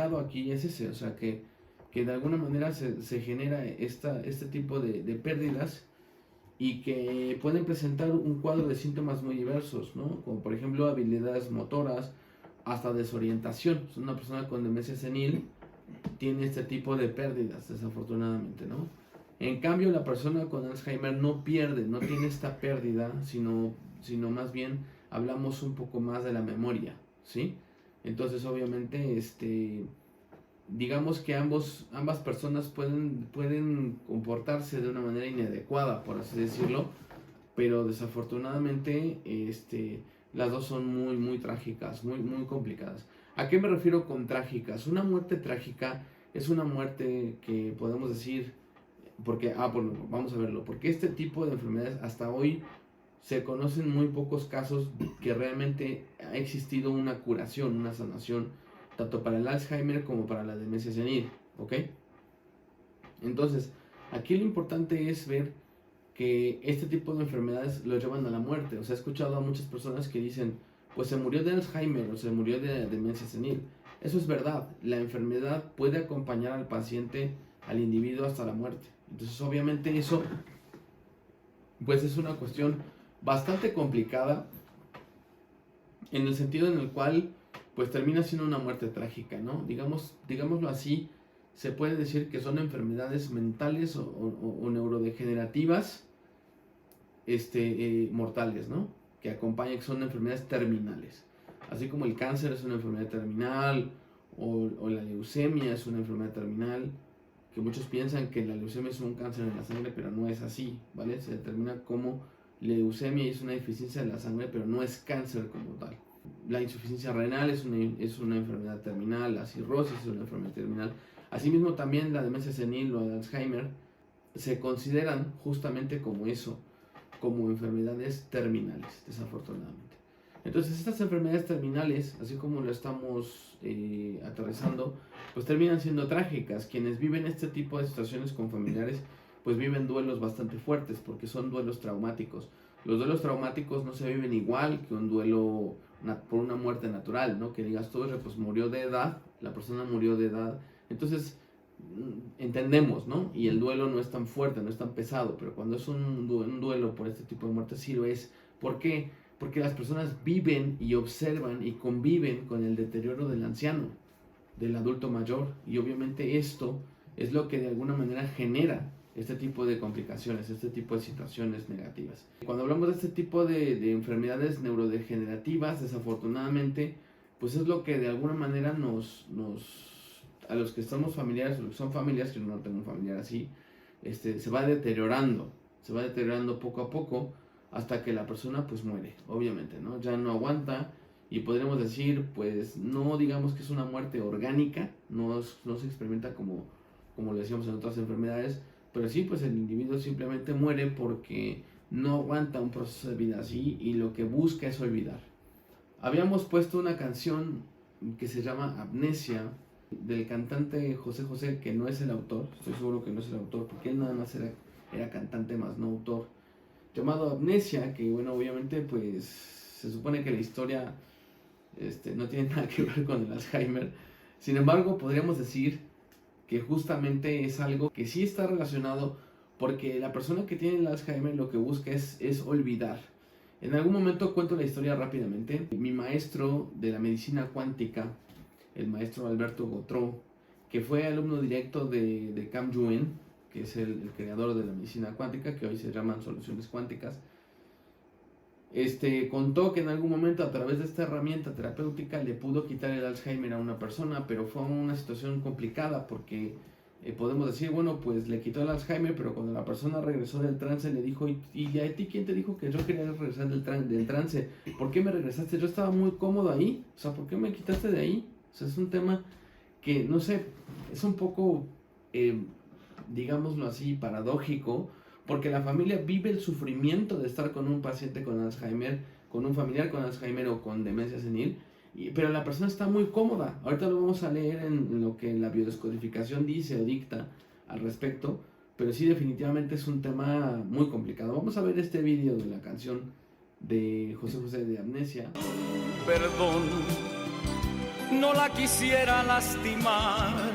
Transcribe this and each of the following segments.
planteado aquí es ese, o sea, que de alguna manera se genera este tipo de pérdidas y que pueden presentar un cuadro de síntomas muy diversos, ¿no? Como por ejemplo habilidades motoras, hasta desorientación. Una persona con demencia senil tiene este tipo de pérdidas, desafortunadamente, ¿no? En cambio, la persona con Alzheimer no pierde, no tiene esta pérdida, sino más bien hablamos un poco más de la memoria, ¿sí? Entonces, obviamente, digamos que ambas personas pueden comportarse de una manera inadecuada, por así decirlo, pero desafortunadamente, las dos son muy, muy trágicas, muy, muy complicadas. ¿A qué me refiero con trágicas? Una muerte trágica es una muerte que podemos decir, porque, bueno, vamos a verlo, porque este tipo de enfermedades hasta hoy se conocen muy pocos casos que realmente ha existido una curación, una sanación, tanto para el Alzheimer como para la demencia senil, ¿ok? Entonces, aquí lo importante es ver que este tipo de enfermedades lo llevan a la muerte. O sea, he escuchado a muchas personas que dicen, pues se murió de Alzheimer o se murió de demencia senil. Eso es verdad, la enfermedad puede acompañar al paciente, al individuo hasta la muerte. Entonces, obviamente eso, pues es una cuestión bastante complicada en el sentido en el cual, pues termina siendo una muerte trágica, ¿no? Digámoslo así, se puede decir que son enfermedades mentales o neurodegenerativas mortales, ¿no? Que acompañan, que son enfermedades terminales. Así como el cáncer es una enfermedad terminal, o la leucemia es una enfermedad terminal, que muchos piensan que la leucemia es un cáncer en la sangre, pero no es así, ¿vale? Se determina como leucemia y es una deficiencia de la sangre, pero no es cáncer como tal. La insuficiencia renal es una enfermedad terminal, la cirrosis es una enfermedad terminal. Asimismo, también la demencia senil o el Alzheimer se consideran justamente como eso, como enfermedades terminales, desafortunadamente. Entonces, estas enfermedades terminales, así como lo estamos aterrizando, pues terminan siendo trágicas. Quienes viven este tipo de situaciones con familiares, pues viven duelos bastante fuertes, porque son duelos traumáticos. Los duelos traumáticos no se viven igual que un duelo por una muerte natural, ¿no? Que digas tú, pues murió de edad, la persona murió de edad. Entonces, entendemos, ¿no? Y el duelo no es tan fuerte, no es tan pesado, pero cuando es un duelo por este tipo de muerte sí lo es. ¿Por qué? Porque las personas viven y observan y conviven con el deterioro del anciano, del adulto mayor, y obviamente esto es lo que de alguna manera genera este tipo de complicaciones, este tipo de situaciones negativas. Cuando hablamos de este tipo de enfermedades neurodegenerativas, desafortunadamente, pues es lo que de alguna manera a los que somos familiares, o los que son familiares, que no tengo un familiar así, se va deteriorando poco a poco hasta que la persona pues muere, obviamente, ¿no? Ya no aguanta y podríamos decir, pues no digamos que es una muerte orgánica, no se experimenta como lo decíamos en otras enfermedades, pero sí, pues el individuo simplemente muere porque no aguanta un proceso de vida así y lo que busca es olvidar. Habíamos puesto una canción que se llama Amnesia, del cantante José José, que no es el autor, estoy seguro que no es el autor, porque él nada más era cantante más no autor, llamado Amnesia, que bueno, obviamente pues se supone que la historia no tiene nada que ver con el Alzheimer. Sin embargo, podríamos decir que justamente es algo que sí está relacionado, porque la persona que tiene el Alzheimer lo que busca es olvidar. En algún momento cuento la historia rápidamente. Mi maestro de la medicina cuántica, el maestro Alberto Gautreaux, que fue alumno directo de Cam Yuen, que es el creador de la medicina cuántica, que hoy se llaman soluciones cuánticas, contó que en algún momento a través de esta herramienta terapéutica le pudo quitar el Alzheimer a una persona, pero fue una situación complicada porque podemos decir, bueno, pues le quitó el Alzheimer, pero cuando la persona regresó del trance le dijo, ¿y a ti quién te dijo que yo quería regresar del trance? ¿Por qué me regresaste? Yo estaba muy cómodo ahí, o sea, ¿por qué me quitaste de ahí? O sea, es un tema que, no sé, es un poco, digámoslo así, paradójico, porque la familia vive el sufrimiento de estar con un paciente con Alzheimer, con un familiar con Alzheimer o con demencia senil, pero la persona está muy cómoda. Ahorita lo vamos a leer en lo que la biodescodificación dice o dicta al respecto, pero sí, definitivamente es un tema muy complicado. Vamos a ver este vídeo de la canción de José José de Amnesia. Perdón, no la quisiera lastimar.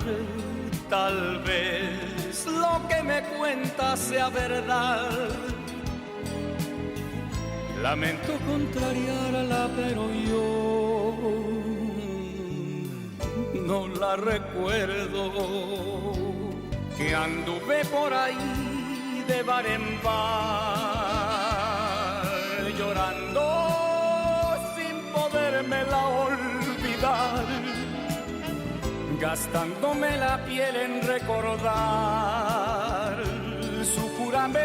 Tal vez lo que me cuenta sea verdad. Lamento contrariarla, pero yo no la recuerdo. Que anduve por ahí de bar en bar, llorando sin podérmela olvidar, gastándome la piel en recordar su juramento.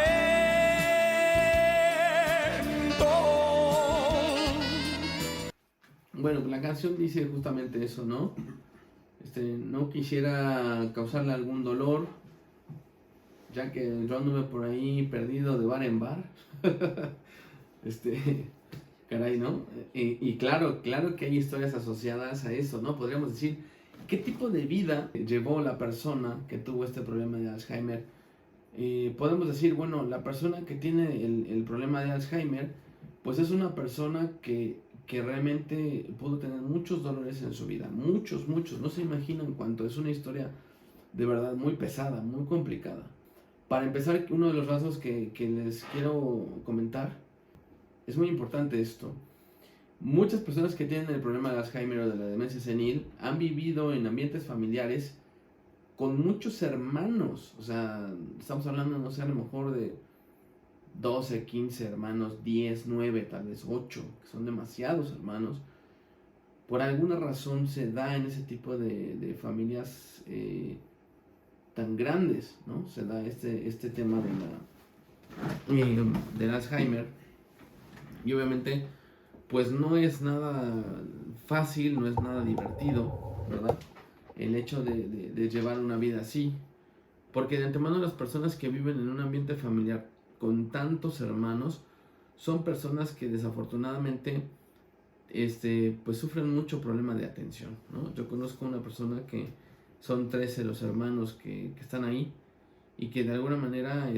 Bueno, la canción dice justamente eso, ¿no? No quisiera causarle algún dolor, ya que yo anduve por ahí perdido de bar en bar. Caray, ¿no? Y claro que hay historias asociadas a eso, ¿no? Podríamos decir, ¿qué tipo de vida llevó la persona que tuvo este problema de Alzheimer? Podemos decir, bueno, la persona que tiene el problema de Alzheimer, pues es una persona que realmente pudo tener muchos dolores en su vida, muchos, no se imaginan cuánto, es una historia de verdad muy pesada, muy complicada. Para empezar, uno de los rasgos que les quiero comentar, es muy importante esto. Muchas personas que tienen el problema de Alzheimer o de la demencia senil han vivido en ambientes familiares con muchos hermanos. O sea, estamos hablando, no sé, a lo mejor de 12, 15 hermanos, 10, 9, tal vez 8, que son demasiados hermanos. Por alguna razón se da en ese tipo de familias tan grandes, ¿no? Se da este tema del Alzheimer. Y obviamente, pues no es nada fácil, no es nada divertido, ¿verdad? El hecho de llevar una vida así. Porque de antemano las personas que viven en un ambiente familiar con tantos hermanos son personas que desafortunadamente pues sufren mucho problema de atención, ¿no? Yo conozco una persona que son 13 los hermanos que están ahí y que de alguna manera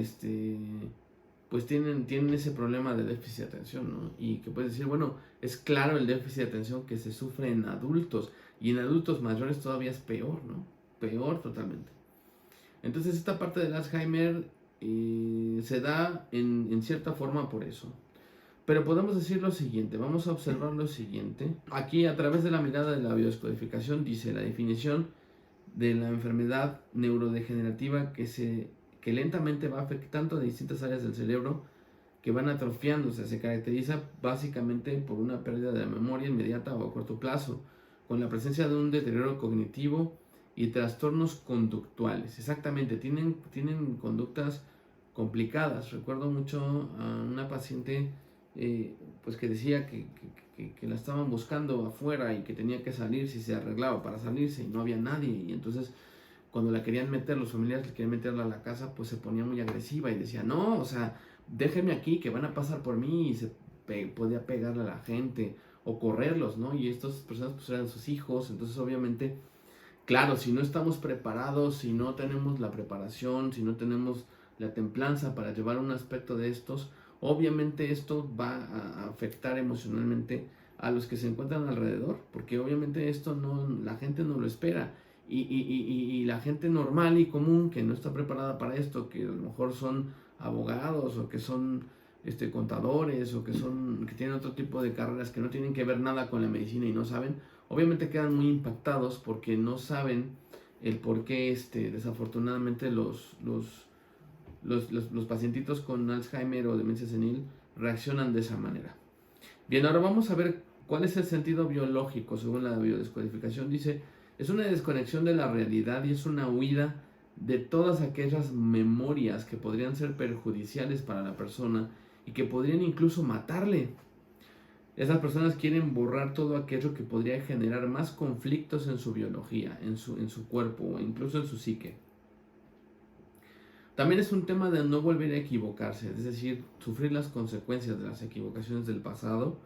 pues tienen ese problema de déficit de atención, ¿no? Y que puedes decir, bueno, es claro el déficit de atención que se sufre en adultos, y en adultos mayores todavía es peor, ¿no? Peor totalmente. Entonces esta parte del Alzheimer se da en cierta forma por eso. Pero podemos decir lo siguiente, vamos a observar lo siguiente. Aquí, a través de la mirada de la biodescodificación, dice la definición de la enfermedad neurodegenerativa que lentamente va afectando a distintas áreas del cerebro que van atrofiándose. Se caracteriza básicamente por una pérdida de la memoria inmediata o a corto plazo, con la presencia de un deterioro cognitivo y trastornos conductuales. Exactamente, tienen conductas complicadas. Recuerdo mucho a una paciente pues que decía que la estaban buscando afuera y que tenía que salirse y se arreglaba para salirse y no había nadie, y entonces cuando la querían meter, los familiares le querían meterla a la casa, pues se ponía muy agresiva y decía, no, o sea, déjenme aquí, que van a pasar por mí, y se podía pegarle a la gente o correrlos, ¿no? Y estas personas pues eran sus hijos. Entonces obviamente, claro, si no estamos preparados, si no tenemos la preparación, si no tenemos la templanza para llevar un aspecto de estos, obviamente esto va a afectar emocionalmente a los que se encuentran alrededor, porque obviamente esto la gente no lo espera, y la gente normal y común que no está preparada para esto, que a lo mejor son abogados o que son contadores o que tienen otro tipo de carreras que no tienen que ver nada con la medicina y no saben, obviamente quedan muy impactados porque no saben el por qué desafortunadamente los pacientitos con Alzheimer o demencia senil reaccionan de esa manera. Bien, ahora vamos a ver cuál es el sentido biológico según la biodescodificación. Dice, es una desconexión de la realidad y es una huida de todas aquellas memorias que podrían ser perjudiciales para la persona y que podrían incluso matarle. Esas personas quieren borrar todo aquello que podría generar más conflictos en su biología, en su cuerpo o incluso en su psique. También es un tema de no volver a equivocarse, es decir, sufrir las consecuencias de las equivocaciones del pasado,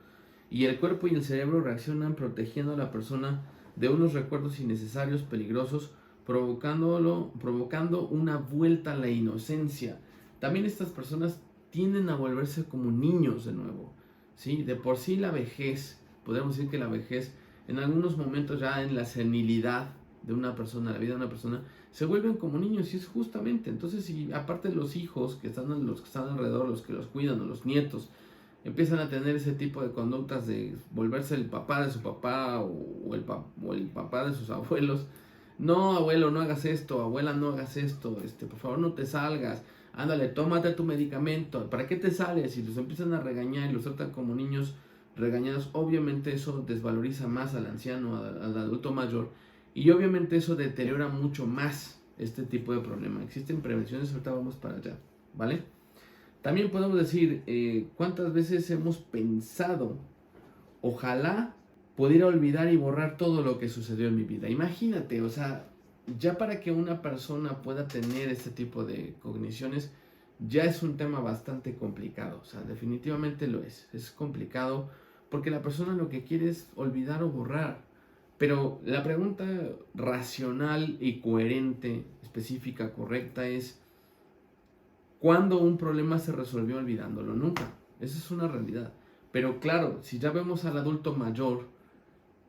y el cuerpo y el cerebro reaccionan protegiendo a la persona de unos recuerdos innecesarios, peligrosos, provocando una vuelta a la inocencia. También estas personas tienden a volverse como niños de nuevo, ¿sí? De por sí la vejez, podemos decir que la vejez en algunos momentos ya en la senilidad de una persona, la vida de una persona, se vuelven como niños, y es justamente, entonces si aparte de los hijos los que están alrededor, los que los cuidan, o los nietos, empiezan a tener ese tipo de conductas de volverse el papá de su papá o el papá de sus abuelos. No, abuelo, no hagas esto, abuela, no hagas esto, por favor no te salgas, ándale, tómate tu medicamento, ¿para qué te sales? Y los empiezan a regañar y los tratan como niños regañados. Obviamente eso desvaloriza más al anciano, al adulto mayor, y obviamente eso deteriora mucho más este tipo de problema. Existen prevenciones, ahorita vamos para allá, ¿vale? También podemos decir, ¿cuántas veces hemos pensado, ojalá pudiera olvidar y borrar todo lo que sucedió en mi vida? Imagínate, o sea, ya para que una persona pueda tener este tipo de cogniciones, ya es un tema bastante complicado. O sea, definitivamente lo es. Es complicado porque la persona lo que quiere es olvidar o borrar. Pero la pregunta racional y coherente, específica, correcta es: ¿cuándo un problema se resolvió olvidándolo? Nunca. Esa es una realidad. Pero claro, si ya vemos al adulto mayor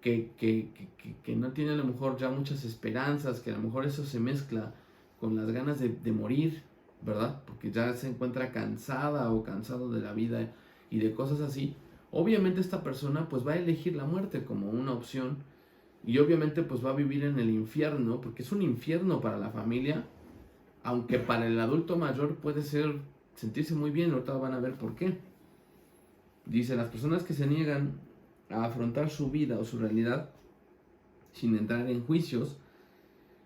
que no tiene a lo mejor ya muchas esperanzas, que a lo mejor eso se mezcla con las ganas de morir, ¿verdad? Porque ya se encuentra cansada o cansado de la vida y de cosas así, obviamente esta persona pues va a elegir la muerte como una opción, y obviamente pues va a vivir en el infierno, porque es un infierno para la familia, aunque para el adulto mayor puede sentirse muy bien. Ahorita van a ver por qué. Dice, las personas que se niegan a afrontar su vida o su realidad sin entrar en juicios,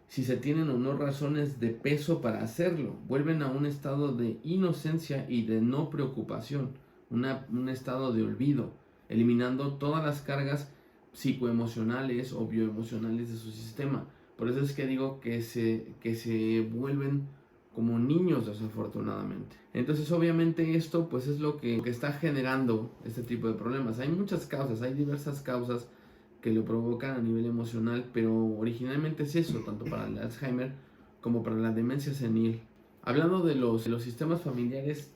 si se tienen o no razones de peso para hacerlo, vuelven a un estado de inocencia y de no preocupación, un estado de olvido, eliminando todas las cargas psicoemocionales o bioemocionales de su sistema. Por eso es que digo que se vuelven como niños, desafortunadamente. Entonces obviamente esto pues es lo que está generando este tipo de problemas. Hay muchas causas, hay diversas causas que lo provocan a nivel emocional, pero originalmente es eso, tanto para el Alzheimer como para la demencia senil. Hablando de los sistemas familiares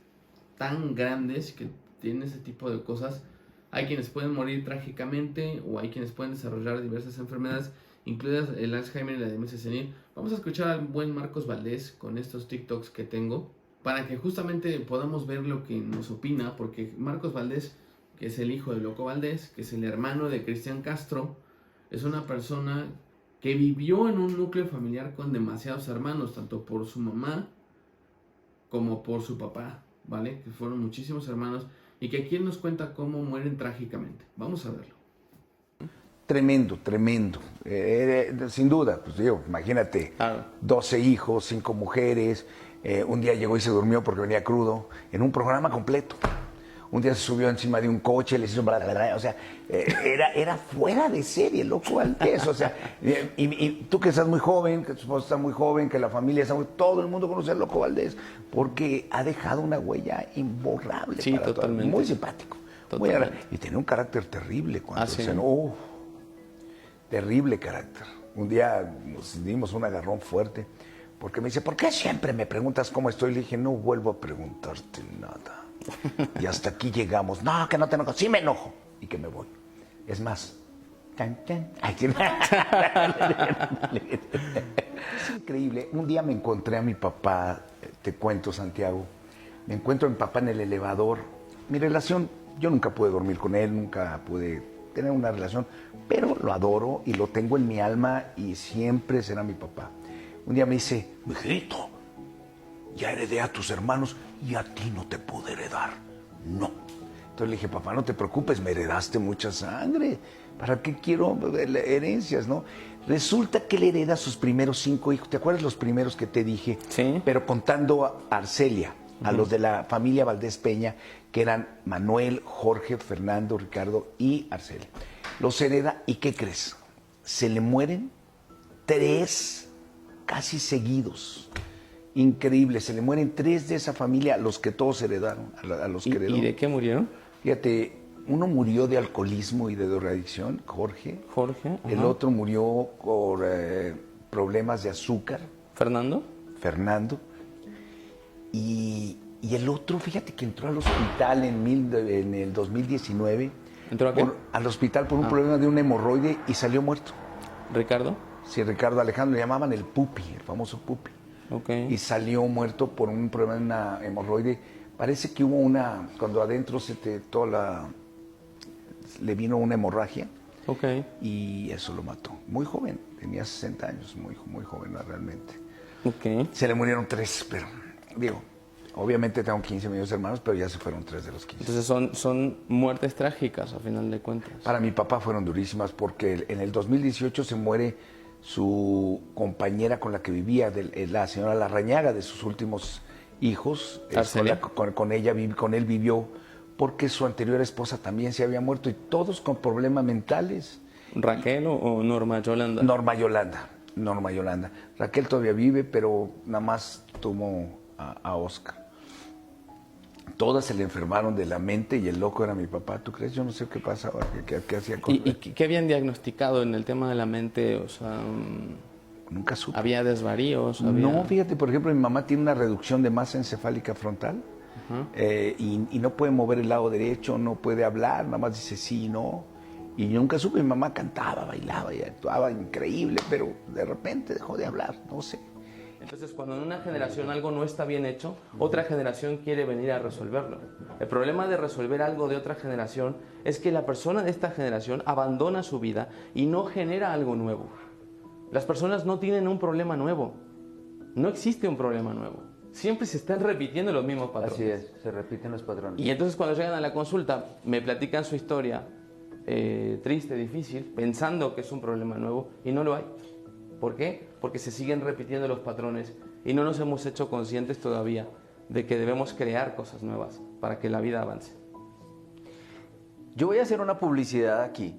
tan grandes que tienen ese tipo de cosas, hay quienes pueden morir trágicamente o hay quienes pueden desarrollar diversas enfermedades, incluidas el Alzheimer y la demencia senil. Vamos a escuchar al buen Marcos Valdés con estos TikToks que tengo, para que justamente podamos ver lo que nos opina, porque Marcos Valdés, que es el hijo de Loco Valdés, que es el hermano de Cristian Castro, es una persona que vivió en un núcleo familiar con demasiados hermanos, tanto por su mamá como por su papá, ¿vale? Que fueron muchísimos hermanos, y que aquí él nos cuenta cómo mueren trágicamente. Vamos a verlo. Tremendo, tremendo. Sin duda, pues digo, imagínate, 12 hijos, 5 mujeres. Un día llegó y se durmió porque venía crudo, en un programa completo. Un día se subió encima de un coche, les hizo... O sea, era fuera de serie, Loco Valdés. O sea, y tú que estás muy joven, que tu esposa está muy joven, que la familia está muy... Todo el mundo conoce a Loco Valdés porque ha dejado una huella imborrable. Sí, para totalmente. Muy simpático. Y tenía un carácter terrible cuando terrible carácter. Un día nos dimos un agarrón fuerte porque me dice, ¿por qué siempre me preguntas cómo estoy? Le dije, no vuelvo a preguntarte nada. Y hasta aquí llegamos. No, que no te enojas. Sí me enojo. Y que me voy. Es más. Ay, es increíble. Un día me encontré a mi papá, te cuento, Santiago. Me encuentro a mi papá en el elevador. Mi relación, yo nunca pude dormir con él, nunca pude tener una relación, pero lo adoro y lo tengo en mi alma y siempre será mi papá. Un día me dice, mijito, ya heredé a tus hermanos y a ti no te pude heredar. No. Entonces le dije, papá, no te preocupes, me heredaste mucha sangre. ¿Para qué quiero herencias, no? Resulta que él hereda sus primeros 5 hijos. ¿Te acuerdas los primeros que te dije? Sí. Pero contando a Arcelia, a los de la familia Valdés Peña, que eran Manuel, Jorge, Fernando, Ricardo y Arcelia. Los hereda, ¿y qué crees? Se le mueren 3 casi seguidos. Increíble, se le mueren 3 de esa familia, los que todos heredaron, a los que heredó. ¿Y de qué murieron? Fíjate, uno murió de alcoholismo y de drogadicción, Jorge. Jorge. El otro murió por problemas de azúcar. ¿Fernando? Fernando. Y el otro, fíjate que entró al hospital en el 2019 ¿Entró a qué? al hospital por un problema de un hemorroide y salió muerto. ¿Ricardo? Sí, Ricardo Alejandro, le llamaban el Pupi, el famoso Pupi. Ok. Y salió muerto por un problema de una hemorroide. Parece que hubo cuando adentro le vino una hemorragia. Ok. Y eso lo mató. Muy joven, tenía 60 años, muy, muy joven realmente. Ok. Se le murieron 3, pero digo, obviamente tengo 15 millones de hermanos, pero ya se fueron 3 de los 15. Entonces son muertes trágicas, a final de cuentas. Para mi papá fueron durísimas porque en el 2018 se muere su compañera con la que vivía, la señora Larrañaga, de sus últimos hijos. Con él vivió porque su anterior esposa también se había muerto y todos con problemas mentales. ¿Raquel o Norma Yolanda? Norma Yolanda. Raquel todavía vive, pero nada más tomó a Oscar. Todas se le enfermaron de la mente y el loco era mi papá. ¿Tú crees? Yo no sé qué pasa ahora, qué hacía con ¿Y qué habían diagnosticado en el tema de la mente? O sea, nunca supe. ¿había desvaríos? No, fíjate, por ejemplo, mi mamá tiene una reducción de masa encefálica frontal y no puede mover el lado derecho, no puede hablar, nada más dice sí y no. Y yo nunca supe, mi mamá cantaba, bailaba y actuaba increíble, pero de repente dejó de hablar, no sé. Entonces, cuando en una generación algo no está bien hecho, otra generación quiere venir a resolverlo. El problema de resolver algo de otra generación es que la persona de esta generación abandona su vida y no genera algo nuevo. Las personas no tienen un problema nuevo. No existe un problema nuevo. Siempre se están repitiendo los mismos patrones. Así es, se repiten los patrones. Y entonces cuando llegan a la consulta, me platican su historia triste, difícil, pensando que es un problema nuevo y no lo hay. ¿Por qué? Porque se siguen repitiendo los patrones y no nos hemos hecho conscientes todavía de que debemos crear cosas nuevas para que la vida avance. Yo voy a hacer una publicidad aquí,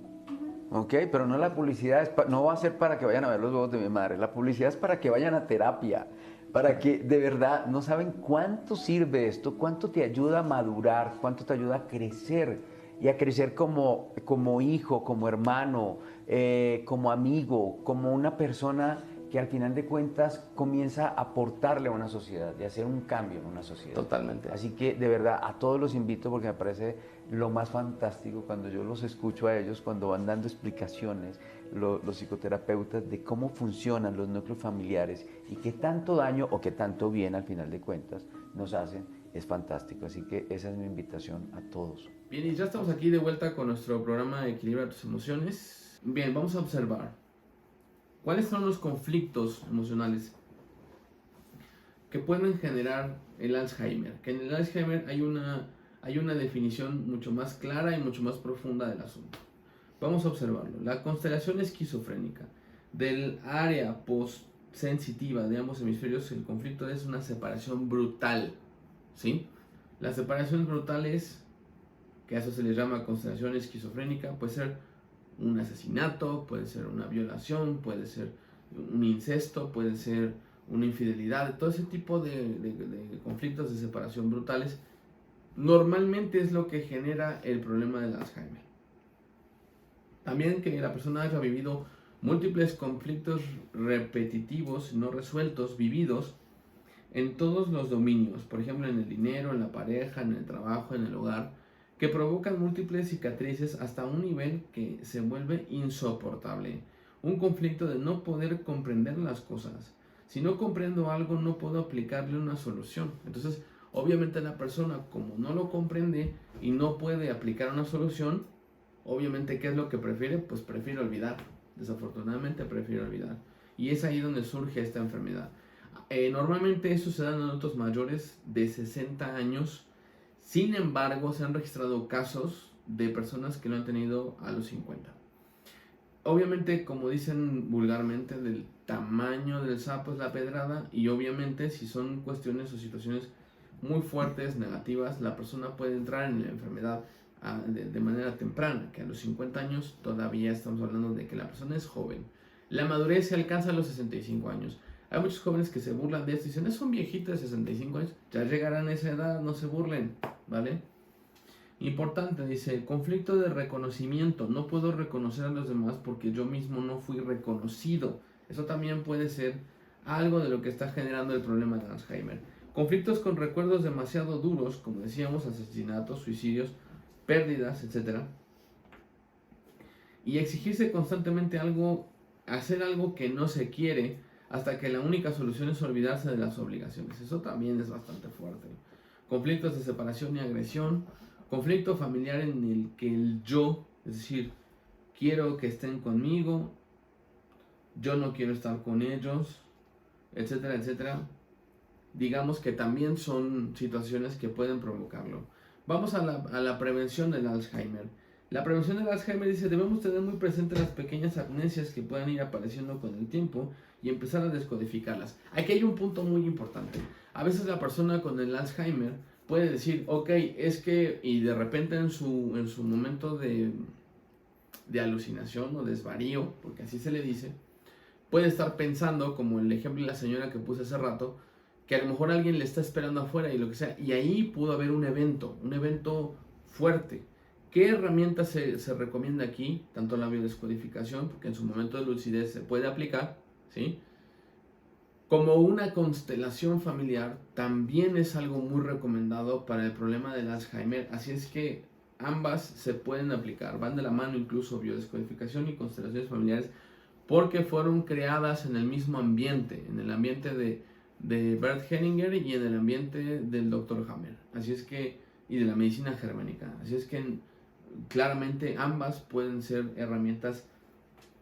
¿ok? Pero no la publicidad, no va a ser para que vayan a ver los huevos de mi madre, la publicidad es para que vayan a terapia, para que de verdad no saben cuánto sirve esto, cuánto te ayuda a madurar, cuánto te ayuda a crecer y a crecer como hijo, como hermano, como amigo, como una persona que al final de cuentas comienza a aportarle a una sociedad y a hacer un cambio en una sociedad. Totalmente. Así que de verdad a todos los invito porque me parece lo más fantástico cuando yo los escucho a ellos, cuando van dando explicaciones, los psicoterapeutas, de cómo funcionan los núcleos familiares y qué tanto daño o qué tanto bien al final de cuentas nos hacen. Es fantástico, así que esa es mi invitación a todos. Bien, y ya estamos aquí de vuelta con nuestro programa Equilibra tus emociones. Bien, vamos a observar cuáles son los conflictos emocionales que pueden generar el Alzheimer. Que en el Alzheimer hay una definición mucho más clara y mucho más profunda del asunto. Vamos a observarlo. La constelación esquizofrénica del área post-sensitiva de ambos hemisferios, el conflicto es una separación brutal. ¿Sí? La separación brutal es, que a eso se le llama constelación esquizofrénica, puede ser un asesinato, puede ser una violación, puede ser un incesto, puede ser una infidelidad, todo ese tipo de conflictos de separación brutales normalmente es lo que genera el problema del Alzheimer. También que la persona haya vivido múltiples conflictos repetitivos, no resueltos, vividos en todos los dominios, por ejemplo en el dinero, en la pareja, en el trabajo, en el hogar, que provocan múltiples cicatrices hasta un nivel que se vuelve insoportable. Un conflicto de no poder comprender las cosas. Si no comprendo algo, no puedo aplicarle una solución. Entonces, obviamente la persona, como no lo comprende y no puede aplicar una solución, obviamente, ¿qué es lo que prefiere? Pues prefiere olvidar. Desafortunadamente prefiere olvidar. Y es ahí donde surge esta enfermedad. Normalmente eso se da en adultos mayores de 60 años. Sin embargo, se han registrado casos de personas que lo han tenido a los 50. Obviamente, como dicen vulgarmente, del tamaño del sapo es la pedrada. Y obviamente, si son cuestiones o situaciones muy fuertes, negativas, la persona puede entrar en la enfermedad de manera temprana, que a los 50 años todavía estamos hablando de que la persona es joven. La madurez se alcanza a los 65 años. Hay muchos jóvenes que se burlan de esto y dicen, es un viejito de 65 años, ya llegarán a esa edad, no se burlen, ¿vale? Importante, dice, conflicto de reconocimiento, no puedo reconocer a los demás porque yo mismo no fui reconocido. Eso también puede ser algo de lo que está generando el problema de Alzheimer. Conflictos con recuerdos demasiado duros, como decíamos, asesinatos, suicidios, pérdidas, etc. y exigirse constantemente algo, hacer algo que no se quiere, hasta que la única solución es olvidarse de las obligaciones. Eso también es bastante fuerte. Conflictos de separación y agresión, conflicto familiar en el que el yo, es decir, quiero que estén conmigo, yo no quiero estar con ellos, etcétera, etcétera. Digamos que también son situaciones que pueden provocarlo. Vamos a la prevención del Alzheimer. La prevención del Alzheimer dice, debemos tener muy presentes las pequeñas amnesias que puedan ir apareciendo con el tiempo y empezar a descodificarlas. Aquí hay un punto muy importante. A veces la persona con el Alzheimer puede decir, ok, es que, y de repente en su momento de alucinación o desvarío, porque así se le dice, puede estar pensando, como el ejemplo de la señora que puse hace rato, que a lo mejor alguien le está esperando afuera y lo que sea, y ahí pudo haber un evento fuerte. ¿Qué herramienta se recomienda aquí? Tanto la biodescodificación, porque en su momento de lucidez se puede aplicar, ¿sí? Como una constelación familiar, también es algo muy recomendado para el problema del Alzheimer, así es que ambas se pueden aplicar, van de la mano incluso biodescodificación y constelaciones familiares, porque fueron creadas en el mismo ambiente, en el ambiente de Bert Hellinger y en el ambiente del Dr. Hammer, así es que, y de la medicina germánica, así es que claramente ambas pueden ser herramientas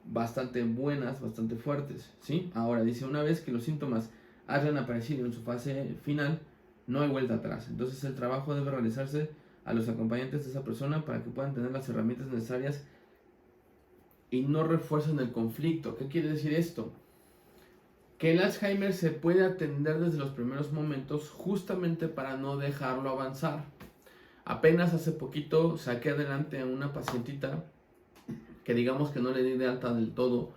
bastante buenas, bastante fuertes, ¿sí? Ahora dice, una vez que los síntomas hayan aparecido en su fase final, no hay vuelta atrás, entonces el trabajo debe realizarse a los acompañantes de esa persona para que puedan tener las herramientas necesarias y no refuercen el conflicto. ¿Qué quiere decir esto? Que el Alzheimer se puede atender desde los primeros momentos justamente para no dejarlo avanzar. Apenas hace poquito saqué adelante a una pacientita que digamos que no le di de alta del todo,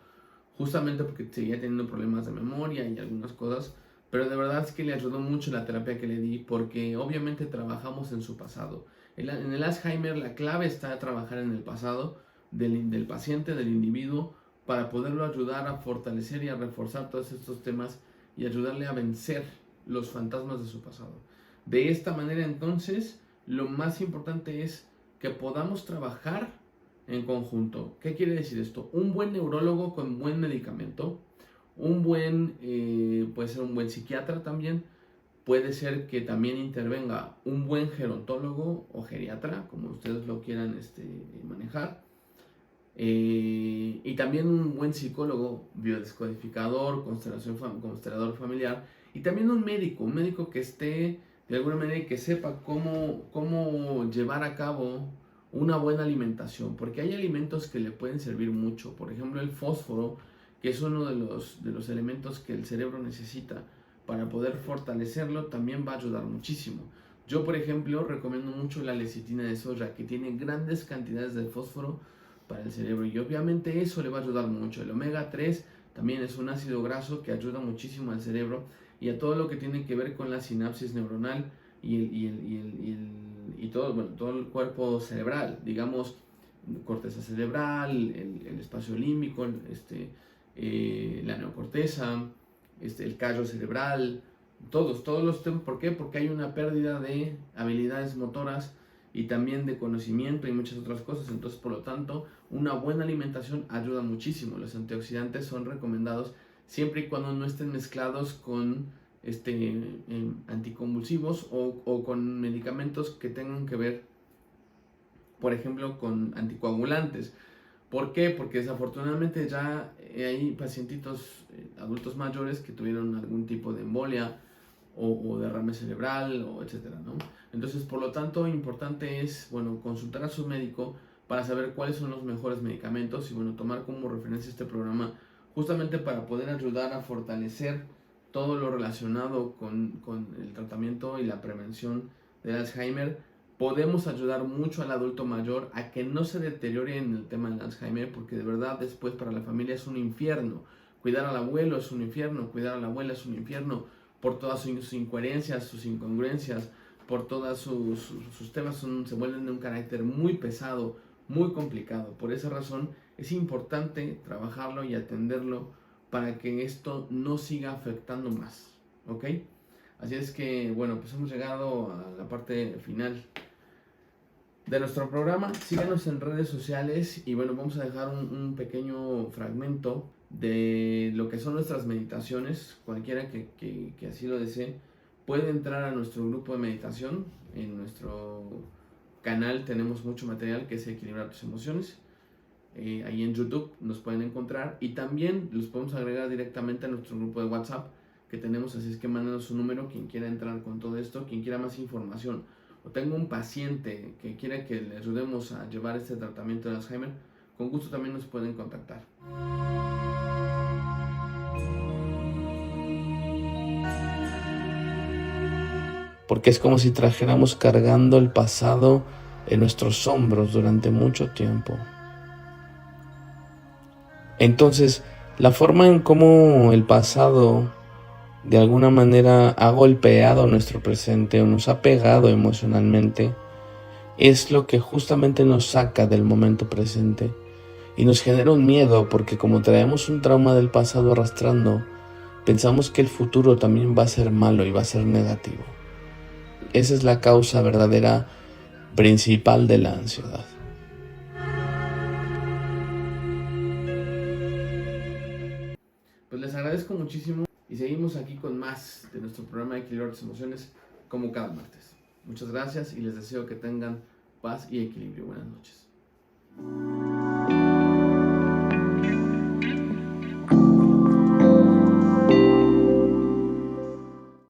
justamente porque seguía teniendo problemas de memoria y algunas cosas, pero de verdad es que le ayudó mucho la terapia que le di, porque obviamente trabajamos en su pasado. En el Alzheimer la clave está trabajar en el pasado del paciente, del individuo, para poderlo ayudar a fortalecer y a reforzar todos estos temas y ayudarle a vencer los fantasmas de su pasado. De esta manera entonces, lo más importante es que podamos trabajar en conjunto. ¿Qué quiere decir esto? Un buen neurólogo con buen medicamento, puede ser un buen psiquiatra también, puede ser que también intervenga un buen gerontólogo o geriatra, como ustedes lo quieran manejar, y también un buen psicólogo, biodescodificador, constelador familiar, y también un médico que esté de alguna manera y que sepa cómo llevar a cabo una buena alimentación, porque hay alimentos que le pueden servir mucho. Por ejemplo, el fósforo, que es uno de los elementos que el cerebro necesita para poder fortalecerlo, también va a ayudar muchísimo. Yo, por ejemplo, recomiendo mucho la lecitina de soya, que tiene grandes cantidades de fósforo para el cerebro, y obviamente eso le va a ayudar mucho. El omega 3 también es un ácido graso que ayuda muchísimo al cerebro y a todo lo que tiene que ver con la sinapsis neuronal y todo el cuerpo cerebral, digamos, corteza cerebral, el espacio límbico, la neocorteza, el callo cerebral, todos los temas. ¿Por qué? Porque hay una pérdida de habilidades motoras y también de conocimiento y muchas otras cosas. Entonces, por lo tanto, una buena alimentación ayuda muchísimo. Los antioxidantes son recomendados siempre y cuando no estén mezclados con anticonvulsivos o con medicamentos que tengan que ver, por ejemplo, con anticoagulantes. ¿Por qué? Porque desafortunadamente ya hay pacientitos adultos mayores que tuvieron algún tipo de embolia o derrame cerebral, o etcétera, ¿no? Entonces, por lo tanto, importante es, consultar a su médico para saber cuáles son los mejores medicamentos y, tomar como referencia este programa justamente para poder ayudar a fortalecer todo lo relacionado con el tratamiento y la prevención del Alzheimer. Podemos ayudar mucho al adulto mayor a que no se deteriore en el tema del Alzheimer, porque de verdad después para la familia es un infierno. Cuidar al abuelo es un infierno, cuidar a la abuela es un infierno, por todas sus incoherencias, sus incongruencias, por todos sus temas se vuelven de un carácter muy pesado, muy complicado. Por esa razón es importante trabajarlo y atenderlo para que esto no siga afectando más, ¿ok? Así es que, pues hemos llegado a la parte final de nuestro programa. Síganos en redes sociales y bueno, vamos a dejar un pequeño fragmento de lo que son nuestras meditaciones. Cualquiera que así lo desee puede entrar a nuestro grupo de meditación. En nuestro canal tenemos mucho material que es Equilibrar tus emociones. Ahí en YouTube nos pueden encontrar y también los podemos agregar directamente a nuestro grupo de WhatsApp que tenemos, así es que mándanos su número quien quiera entrar con todo esto, quien quiera más información o tenga un paciente que quiera que le ayudemos a llevar este tratamiento de Alzheimer, con gusto también nos pueden contactar. Porque es como si trajéramos cargando el pasado en nuestros hombros durante mucho tiempo. Entonces, la forma en cómo el pasado de alguna manera ha golpeado nuestro presente o nos ha pegado emocionalmente es lo que justamente nos saca del momento presente y nos genera un miedo, porque como traemos un trauma del pasado arrastrando, pensamos que el futuro también va a ser malo y va a ser negativo. Esa es la causa verdadera principal de la ansiedad. Pues les agradezco muchísimo y seguimos aquí con más de nuestro programa de Equilibrar tus emociones como cada martes. Muchas gracias y les deseo que tengan paz y equilibrio. Buenas noches.